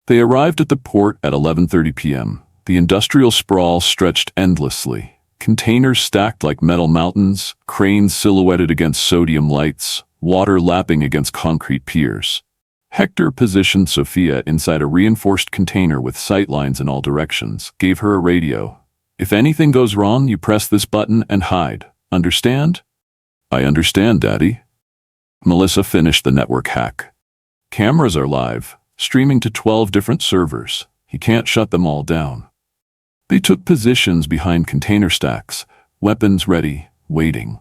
They arrived at the port at 11:30 p.m. The industrial sprawl stretched endlessly. Containers stacked like metal mountains, cranes silhouetted against sodium lights, water lapping against concrete piers. Hector positioned Sophia inside a reinforced container with sightlines in all directions, gave her a radio. If anything goes wrong, you press this button and hide. Understand? I understand, Daddy. Melissa finished the network hack. Cameras are live, streaming to 12 different servers. He can't shut them all down. They took positions behind container stacks, weapons ready, waiting.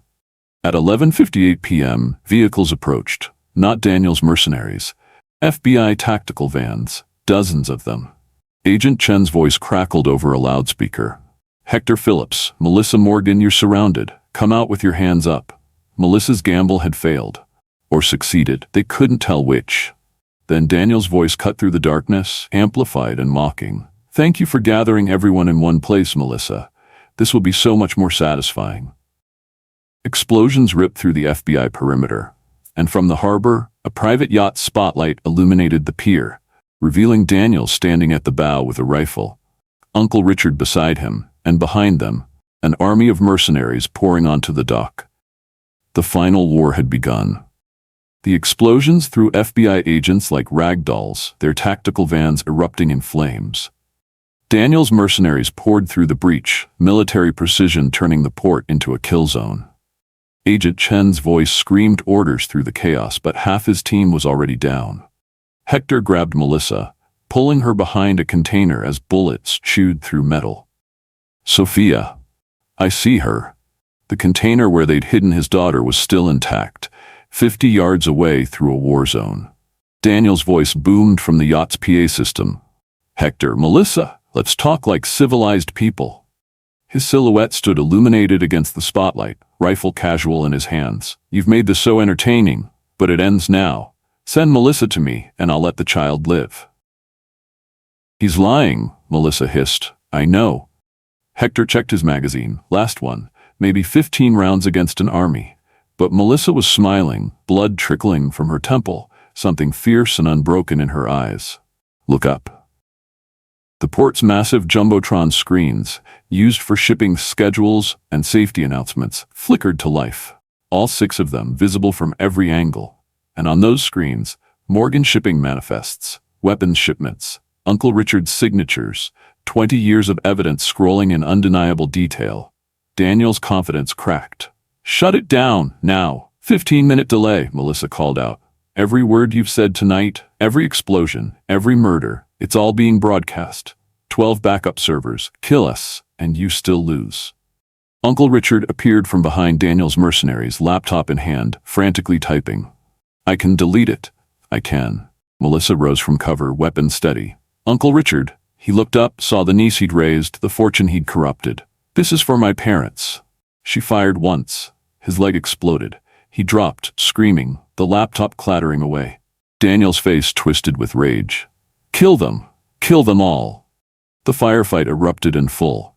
At 11:58 p.m., vehicles approached, not Daniel's mercenaries. FBI tactical vans, dozens of them. Agent Chen's voice crackled over a loudspeaker. Hector Phillips, Melissa Morgan, you're surrounded. Come out with your hands up. Melissa's gamble had failed. Or succeeded. They couldn't tell which. Then Daniel's voice cut through the darkness, amplified and mocking. Thank you for gathering everyone in one place, Melissa. This will be so much more satisfying. Explosions ripped through the FBI perimeter, and from the harbor, a private yacht spotlight illuminated the pier, revealing Daniel standing at the bow with a rifle, Uncle Richard beside him, and behind them, an army of mercenaries pouring onto the dock. The final war had begun. The explosions threw FBI agents like rag dolls, their tactical vans erupting in flames. Daniel's mercenaries poured through the breach, military precision turning the port into a kill zone. Agent Chen's voice screamed orders through the chaos, but half his team was already down. Hector grabbed Melissa, pulling her behind a container as bullets chewed through metal. Sophia. I see her. The container where they'd hidden his daughter was still intact, 50 yards away through a war zone. Daniel's voice boomed from the yacht's PA system. Hector, Melissa. Let's talk like civilized people. His silhouette stood illuminated against the spotlight, rifle casual in his hands. You've made this so entertaining, but it ends now. Send Melissa to me, and I'll let the child live. He's lying, Melissa hissed. I know. Hector checked his magazine, last one, maybe 15 rounds against an army. But Melissa was smiling, blood trickling from her temple, something fierce and unbroken in her eyes. Look up. The port's massive jumbotron screens, used for shipping schedules and safety announcements, flickered to life. All 6 of them visible from every angle. And on those screens, Morgan Shipping manifests, weapons shipments, Uncle Richard's signatures, 20 years of evidence scrolling in undeniable detail. Daniel's confidence cracked. "Shut it down, now. 15-minute delay," Melissa called out. "Every word you've said tonight, every explosion, every murder, it's all being broadcast. 12 backup servers, kill us, and you still lose." Uncle Richard appeared from behind Daniel's mercenaries, laptop in hand, frantically typing. "I can delete it. I can." Melissa rose from cover, weapon steady. "Uncle Richard." He looked up, saw the niece he'd raised, the fortune he'd corrupted. "This is for my parents." She fired once. His leg exploded. He dropped, screaming, the laptop clattering away. Daniel's face twisted with rage. "Kill them! Kill them all!" The firefight erupted in full.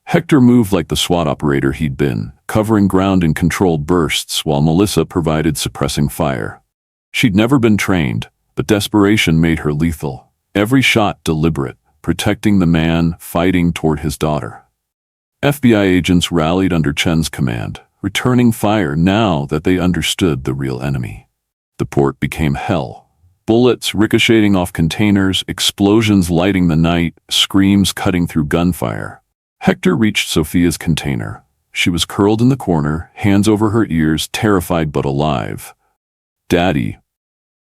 Hector moved like the SWAT operator he'd been, covering ground in controlled bursts while Melissa provided suppressing fire. She'd never been trained, but desperation made her lethal. Every shot deliberate, protecting the man fighting toward his daughter. FBI agents rallied under Chen's command, returning fire now that they understood the real enemy. The port became hell. Bullets ricocheting off containers, explosions lighting the night, screams cutting through gunfire. Hector reached Sophia's container. She was curled in the corner, hands over her ears, terrified but alive. "Daddy."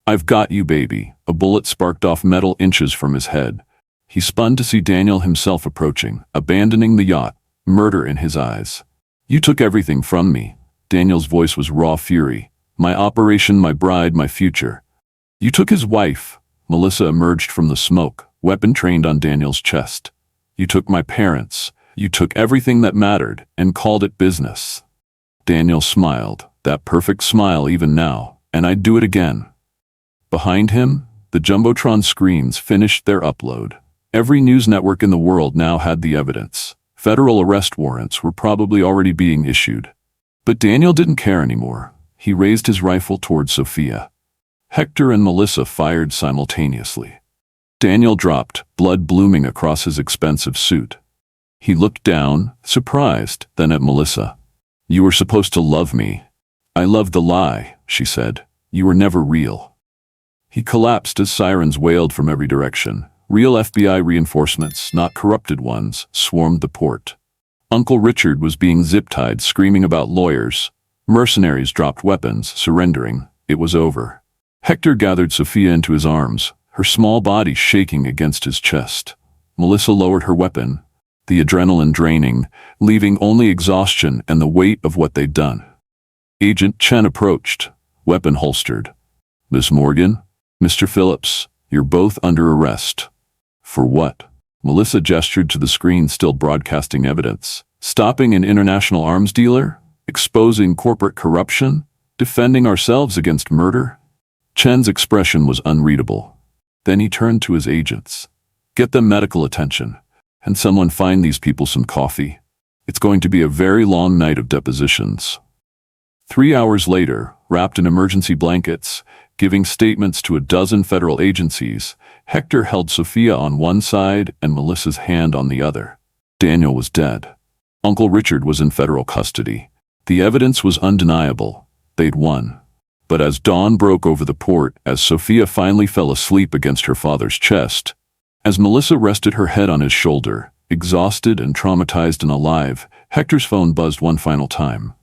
"I've got you, baby." A bullet sparked off metal inches from his head. He spun to see Daniel himself approaching, abandoning the yacht, murder in his eyes. "You took everything from me." Daniel's voice was raw fury. "My operation, my bride, my future. You took his wife." Melissa emerged from the smoke, weapon trained on Daniel's chest. "You took my parents. You took everything that mattered and called it business." Daniel smiled, that perfect smile even now, "And I'd do it again." Behind him, the Jumbotron screens finished their upload. Every news network in the world now had the evidence. Federal arrest warrants were probably already being issued. But Daniel didn't care anymore. He raised his rifle toward Sophia. Hector and Melissa fired simultaneously. Daniel dropped, blood blooming across his expensive suit. He looked down, surprised, then at Melissa. "You were supposed to love me." "I loved the lie," she said. "You were never real." He collapsed as sirens wailed from every direction. Real FBI reinforcements, not corrupted ones, swarmed the port. Uncle Richard was being zip-tied, screaming about lawyers. Mercenaries dropped weapons, surrendering. It was over. Hector gathered Sophia into his arms, her small body shaking against his chest. Melissa lowered her weapon, the adrenaline draining, leaving only exhaustion and the weight of what they'd done. Agent Chen approached, weapon holstered. "Miss Morgan, Mr. Phillips, you're both under arrest." "For what?" Melissa gestured to the screen still broadcasting evidence. "Stopping an international arms dealer? Exposing corporate corruption? Defending ourselves against murder?" Chen's expression was unreadable. Then he turned to his agents. "Get them medical attention, and someone find these people some coffee. It's going to be a very long night of depositions." 3 hours later, wrapped in emergency blankets, giving statements to a dozen federal agencies, Hector held Sophia on one side and Melissa's hand on the other. Daniel was dead. Uncle Richard was in federal custody. The evidence was undeniable. They'd won. But as dawn broke over the port, as Sophia finally fell asleep against her father's chest, as Melissa rested her head on his shoulder, exhausted and traumatized and alive, Hector's phone buzzed one final time.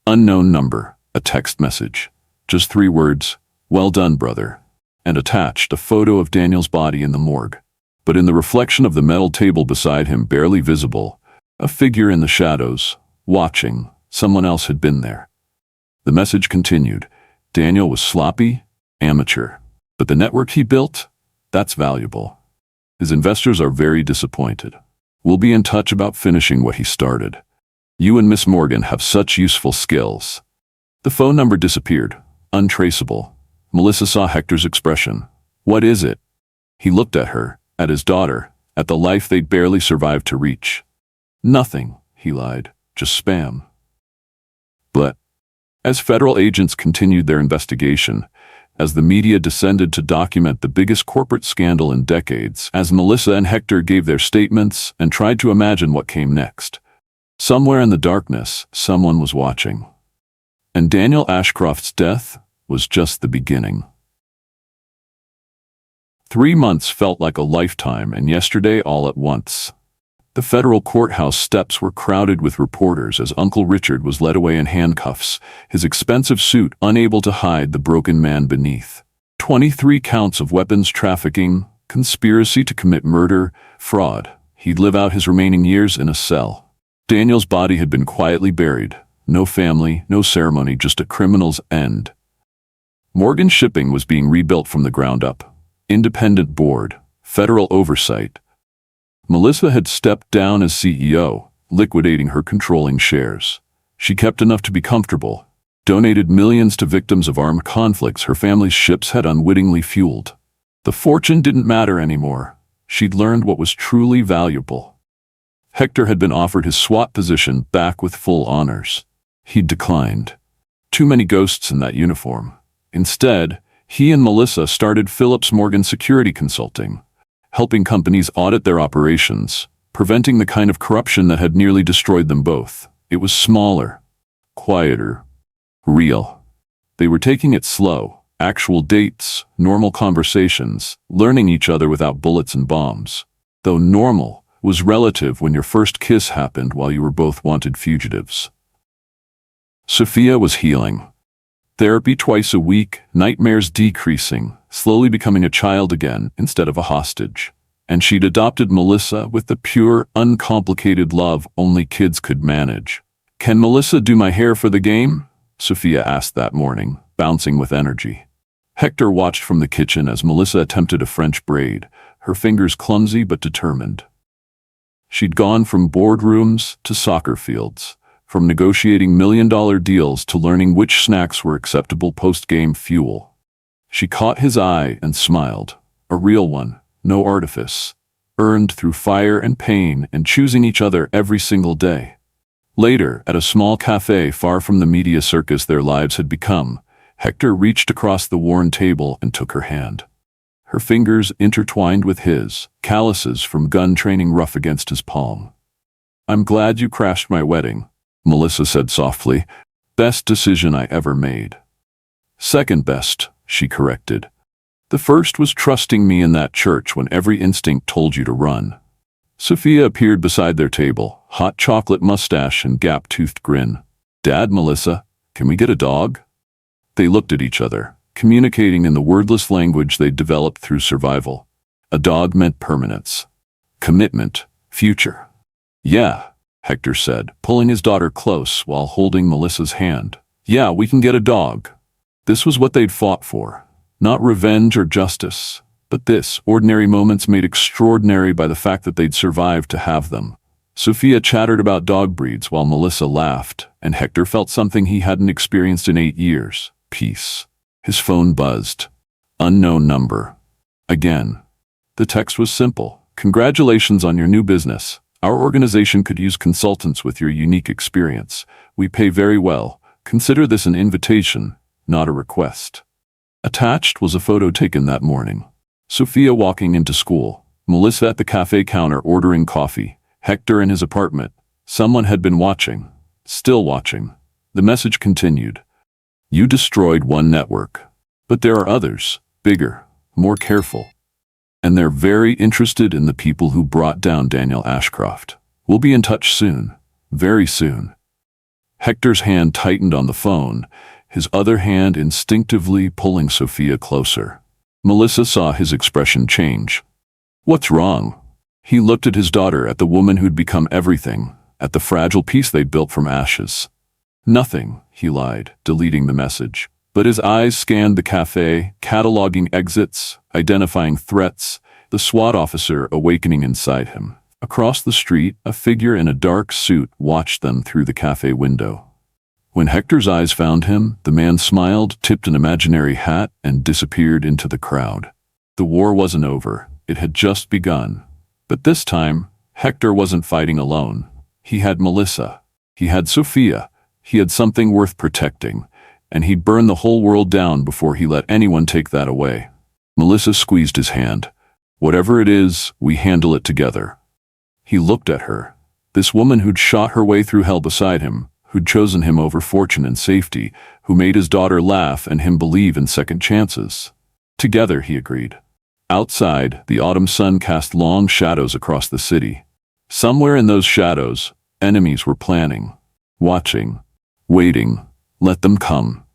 Unknown number, a text message. Just 3 words, "Well done, brother," and attached a photo of Daniel's body in the morgue. But in the reflection of the metal table beside him, barely visible, a figure in the shadows, watching. Someone else had been there. The message continued. Daniel was sloppy, amateur. But the network he built? That's valuable. His investors are very disappointed. We'll be in touch about finishing what he started. You and Miss Morgan have such useful skills. The phone number disappeared, untraceable. Melissa saw Hector's expression. What is it? He looked at her, at his daughter, at the life they'd barely survived to reach. Nothing, he lied, just spam. But, as federal agents continued their investigation, as the media descended to document the biggest corporate scandal in decades, as Melissa and Hector gave their statements and tried to imagine what came next, somewhere in the darkness, someone was watching. And Daniel Ashcroft's death was just the beginning. 3 months felt like a lifetime, and yesterday all at once. The federal courthouse steps were crowded with reporters as Uncle Richard was led away in handcuffs, his expensive suit unable to hide the broken man beneath. 23 counts of weapons trafficking, conspiracy to commit murder, fraud. He'd live out his remaining years in a cell. Daniel's body had been quietly buried. No family, no ceremony, just a criminal's end. Morgan Shipping was being rebuilt from the ground up. Independent board, federal oversight. Melissa had stepped down as CEO, liquidating her controlling shares. She kept enough to be comfortable, donated millions to victims of armed conflicts her family's ships had unwittingly fueled. The fortune didn't matter anymore. She'd learned what was truly valuable. Hector had been offered his SWAT position back with full honors. He'd declined. Too many ghosts in that uniform. Instead, he and Melissa started Phillips Morgan Security Consulting, helping companies audit their operations, preventing the kind of corruption that had nearly destroyed them both. It was smaller, quieter, real. They were taking it slow, actual dates, normal conversations, learning each other without bullets and bombs. Though normal was relative when your first kiss happened while you were both wanted fugitives. Sophia was healing. Therapy twice a week, nightmares decreasing, slowly becoming a child again instead of a hostage. And she'd adopted Melissa with the pure, uncomplicated love only kids could manage. "Can Melissa do my hair for the game?" Sophia asked that morning, bouncing with energy. Hector watched from the kitchen as Melissa attempted a French braid, her fingers clumsy but determined. She'd gone from boardrooms to soccer fields, from negotiating million-dollar deals to learning which snacks were acceptable post-game fuel. She caught his eye and smiled, a real one, no artifice, earned through fire and pain and choosing each other every single day. Later, at a small cafe far from the media circus their lives had become, Hector reached across the worn table and took her hand. Her fingers intertwined with his, calluses from gun training rough against his palm. "I'm glad you crashed my wedding," Melissa said softly. "Best decision I ever made." "Second best," she corrected. "The first was trusting me in that church when every instinct told you to run." Sophia appeared beside their table, hot chocolate mustache and gap-toothed grin. "Dad, Melissa, can we get a dog?" They looked at each other, communicating in the wordless language they'd developed through survival. A dog meant permanence, commitment, future. "Yeah," Hector said, pulling his daughter close while holding Melissa's hand. "Yeah, we can get a dog." This was what they'd fought for. Not revenge or justice, but this, ordinary moments made extraordinary by the fact that they'd survived to have them. Sophia chattered about dog breeds while Melissa laughed, and Hector felt something he hadn't experienced in 8 years. Peace. His phone buzzed. Unknown number. Again. The text was simple. "Congratulations on your new business. Our organization could use consultants with your unique experience. We pay very well. Consider this an invitation, not a request." Attached was a photo taken that morning. Sophia walking into school, Melissa at the cafe counter ordering coffee, Hector in his apartment. Someone had been watching. Still watching. The message continued. "You destroyed one network. But there are others, bigger, more careful. And they're very interested in the people who brought down Daniel Ashcroft. We'll be in touch soon. Very soon." Hector's hand tightened on the phone, his other hand instinctively pulling Sophia closer. Melissa saw his expression change. "What's wrong?" He looked at his daughter, at the woman who'd become everything, at the fragile piece they'd built from ashes. "Nothing," he lied, deleting the message. But his eyes scanned the cafe, cataloging exits, identifying threats, the SWAT officer awakening inside him. Across the street, a figure in a dark suit watched them through the cafe window. When Hector's eyes found him, the man smiled, tipped an imaginary hat, and disappeared into the crowd. The war wasn't over. It had just begun. But this time, Hector wasn't fighting alone. He had Melissa. He had Sophia. He had something worth protecting, and he'd burn the whole world down before he let anyone take that away. Melissa squeezed his hand. "Whatever it is, we handle it together." He looked at her. This woman who'd shot her way through hell beside him, who'd chosen him over fortune and safety, who made his daughter laugh and him believe in second chances. Together, he agreed. Outside, the autumn sun cast long shadows across the city. Somewhere in those shadows, enemies were planning, watching, waiting. Let them come.